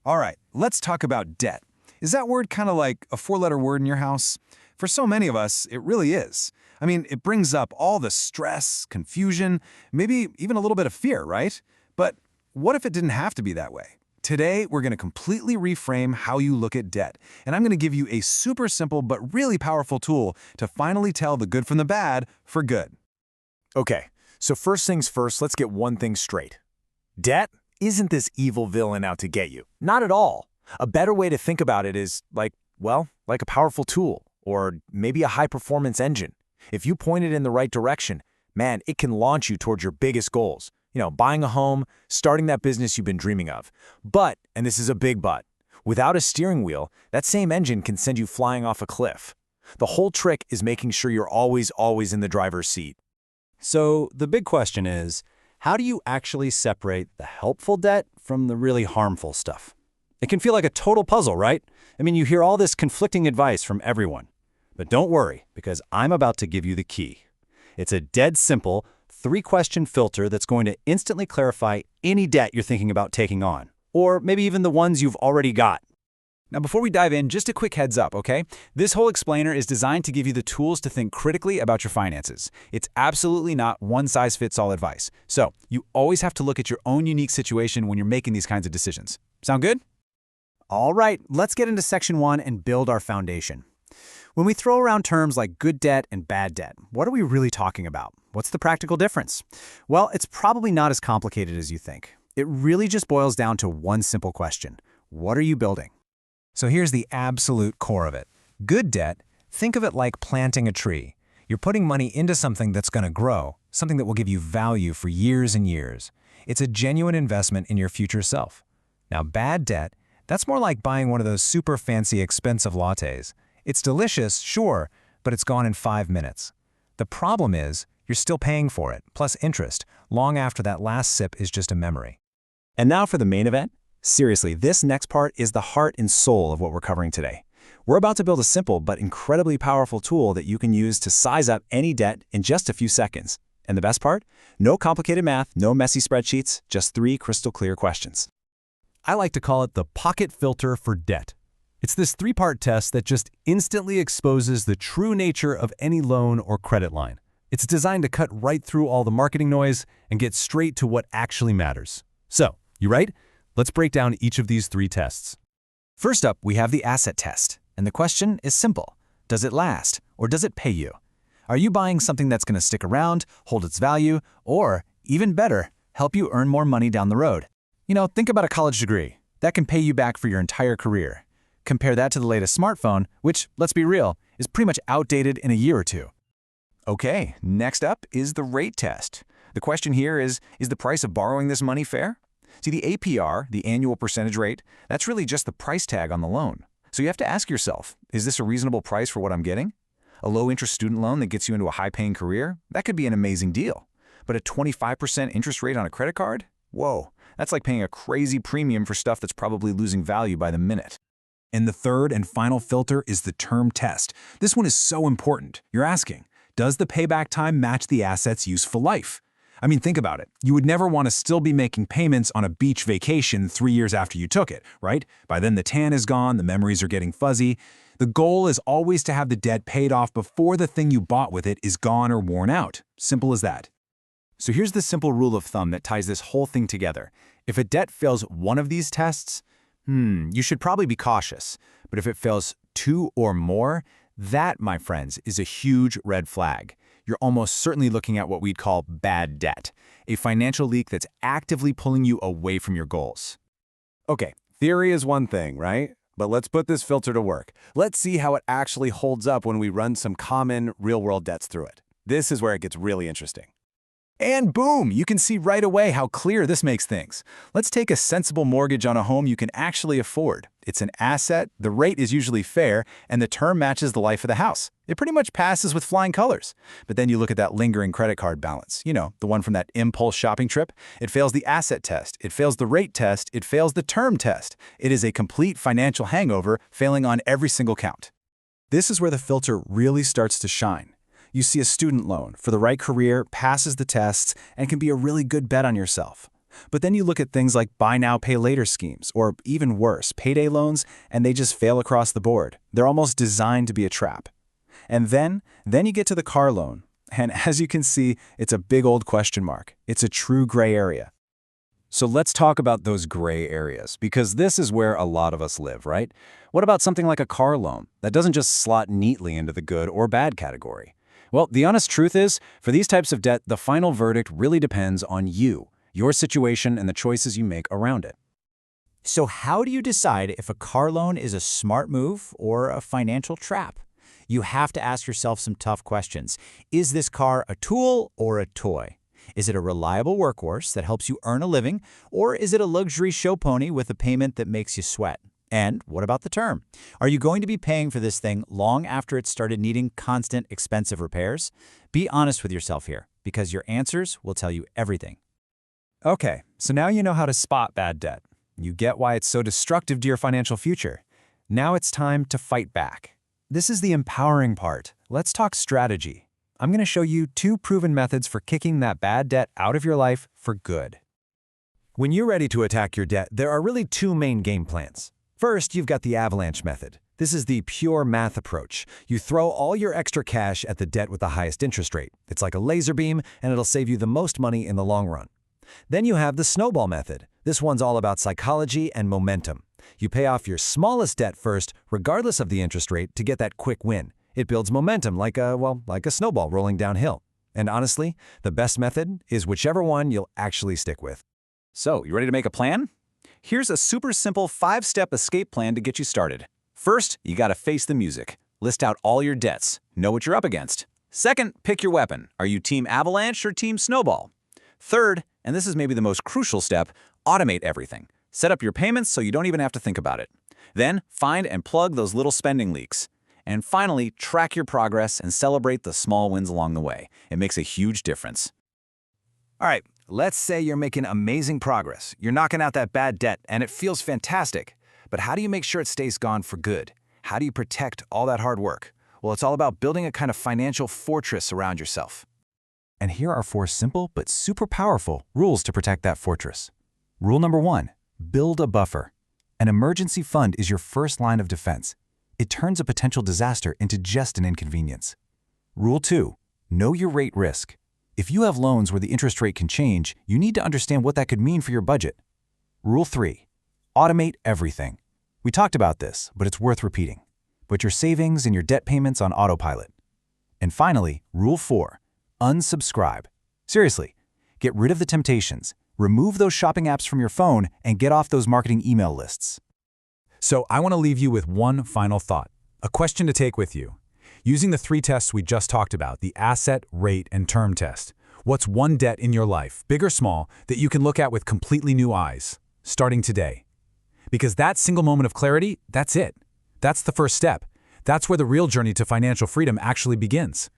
All right, let's talk about debt. Is that word kind of like a four-letter word in your house? For so many of us, it really is. I mean, it brings up all the stress, confusion, maybe even a little bit of fear, right? But what if it didn't have to be that way? Today, we're going to completely reframe how you look at debt, and I'm going to give you a super simple but really powerful tool to finally tell the good from the bad for good. Okay, so first things first, let's get one thing straight. Debt isn't this evil villain out to get you. Not at all. A better way to think about it is like a powerful tool, or maybe a high-performance engine. If you point it in the right direction, man, it can launch you towards your biggest goals. Buying a home, starting that business you've been dreaming of. But, and this is a big but, without a steering wheel, that same engine can send you flying off a cliff. The whole trick is making sure you're always in the driver's seat. So the big question is, how do you actually separate the helpful debt from the really harmful stuff? It can feel like a total puzzle, right? I mean, you hear all this conflicting advice from everyone. But don't worry, because I'm about to give you the key. It's a dead simple, 3-question filter that's going to instantly clarify any debt you're thinking about taking on, or maybe even the ones you've already got. Now, before we dive in, just a quick heads up, okay? This whole explainer is designed to give you the tools to think critically about your finances. It's absolutely not one-size-fits-all advice. So, you always have to look at your own unique situation when you're making these kinds of decisions. Sound good? All right, let's get into section 1 and build our foundation. When we throw around terms like good debt and bad debt, what are we really talking about? What's the practical difference? Well, it's probably not as complicated as you think. It really just boils down to one simple question. What are you building? So here's the absolute core of it. Good debt, think of it like planting a tree. You're putting money into something that's going to grow, something that will give you value for years and years. It's a genuine investment in your future self. Now, bad debt, that's more like buying one of those super fancy expensive lattes. It's delicious, sure, but it's gone in 5 minutes. The problem is, you're still paying for it, plus interest, long after that last sip is just a memory. And now for the main event. Seriously, this next part is the heart and soul of what we're covering today. We're about to build a simple but incredibly powerful tool that you can use to size up any debt in just a few seconds. And the best part? No complicated math, no messy spreadsheets, just 3 crystal clear questions. I like to call it the pocket filter for debt. It's this 3-part test that just instantly exposes the true nature of any loan or credit line. It's designed to cut right through all the marketing noise and get straight to what actually matters. So, you ready? Let's break down each of these 3 tests. First up, we have the asset test. And the question is simple. Does it last, or does it pay you? Are you buying something that's going to stick around, hold its value, or, even better, help you earn more money down the road? Think about a college degree. That can pay you back for your entire career. Compare that to the latest smartphone, which, let's be real, is pretty much outdated in a year or two. Okay, next up is the rate test. The question here is the price of borrowing this money fair? See, the APR, the annual percentage rate, that's really just the price tag on the loan. So you have to ask yourself, is this a reasonable price for what I'm getting? A low-interest student loan that gets you into a high-paying career? That could be an amazing deal. But a 25% interest rate on a credit card? Whoa, that's like paying a crazy premium for stuff that's probably losing value by the minute. And the third and final filter is the term test. This one is so important. You're asking, does the payback time match the asset's useful life? I mean, think about it. You would never want to still be making payments on a beach vacation 3 years after you took it, right? By then the tan is gone, the memories are getting fuzzy. The goal is always to have the debt paid off before the thing you bought with it is gone or worn out. Simple as that. So here's the simple rule of thumb that ties this whole thing together. If a debt fails one of these tests, you should probably be cautious. But if it fails 2 or more, that, my friends, is a huge red flag. You're almost certainly looking at what we'd call bad debt, a financial leak that's actively pulling you away from your goals. Okay, theory is one thing, right? But let's put this filter to work. Let's see how it actually holds up when we run some common real-world debts through it. This is where it gets really interesting. And boom, you can see right away how clear this makes things. Let's take a sensible mortgage on a home you can actually afford. It's an asset, the rate is usually fair, and the term matches the life of the house. It pretty much passes with flying colors. But then you look at that lingering credit card balance, the one from that impulse shopping trip. It fails the asset test, it fails the rate test, it fails the term test. It is a complete financial hangover, failing on every single count. This is where the filter really starts to shine. You see a student loan for the right career, passes the tests, and can be a really good bet on yourself. But then you look at things like buy now, pay later schemes, or even worse, payday loans, and they just fail across the board. They're almost designed to be a trap. And then you get to the car loan. And as you can see, it's a big old question mark. It's a true gray area. So let's talk about those gray areas, because this is where a lot of us live, right? What about something like a car loan that doesn't just slot neatly into the good or bad category? Well, the honest truth is, for these types of debt, the final verdict really depends on you, your situation, and the choices you make around it. So how do you decide if a car loan is a smart move or a financial trap? You have to ask yourself some tough questions. Is this car a tool or a toy? Is it a reliable workhorse that helps you earn a living, or is it a luxury show pony with a payment that makes you sweat? And what about the term? Are you going to be paying for this thing long after it started needing constant, expensive repairs? Be honest with yourself here, because your answers will tell you everything. Okay, so now you know how to spot bad debt. You get why it's so destructive to your financial future. Now it's time to fight back. This is the empowering part. Let's talk strategy. I'm going to show you 2 proven methods for kicking that bad debt out of your life for good. When you're ready to attack your debt, there are really 2 main game plans. First, you've got the avalanche method. This is the pure math approach. You throw all your extra cash at the debt with the highest interest rate. It's like a laser beam, and it'll save you the most money in the long run. Then you have the snowball method. This one's all about psychology and momentum. You pay off your smallest debt first, regardless of the interest rate, to get that quick win. It builds momentum like a snowball rolling downhill. And honestly, the best method is whichever one you'll actually stick with. So, you ready to make a plan? Here's a super simple 5-step escape plan to get you started. First, you gotta face the music. List out all your debts. Know what you're up against. Second, pick your weapon. Are you team avalanche or team snowball? Third, and this is maybe the most crucial step, automate everything. Set up your payments so you don't even have to think about it. Then, find and plug those little spending leaks. And finally, track your progress and celebrate the small wins along the way. It makes a huge difference. All right, let's say you're making amazing progress. You're knocking out that bad debt, and it feels fantastic. But how do you make sure it stays gone for good? How do you protect all that hard work? Well, it's all about building a kind of financial fortress around yourself. And here are 4 simple but super powerful rules to protect that fortress. Rule number 1, build a buffer. An emergency fund is your first line of defense. It turns a potential disaster into just an inconvenience. Rule 2, know your rate risk. If you have loans where the interest rate can change, you need to understand what that could mean for your budget. Rule 3, automate everything. We talked about this, but it's worth repeating. Put your savings and your debt payments on autopilot. And finally, Rule 4, unsubscribe. Seriously, get rid of the temptations. Remove those shopping apps from your phone and get off those marketing email lists. So I want to leave you with one final thought, a question to take with you. Using the 3 tests we just talked about, the asset, rate, and term test, what's one debt in your life, big or small, that you can look at with completely new eyes, starting today? Because that single moment of clarity, that's it. That's the first step. That's where the real journey to financial freedom actually begins.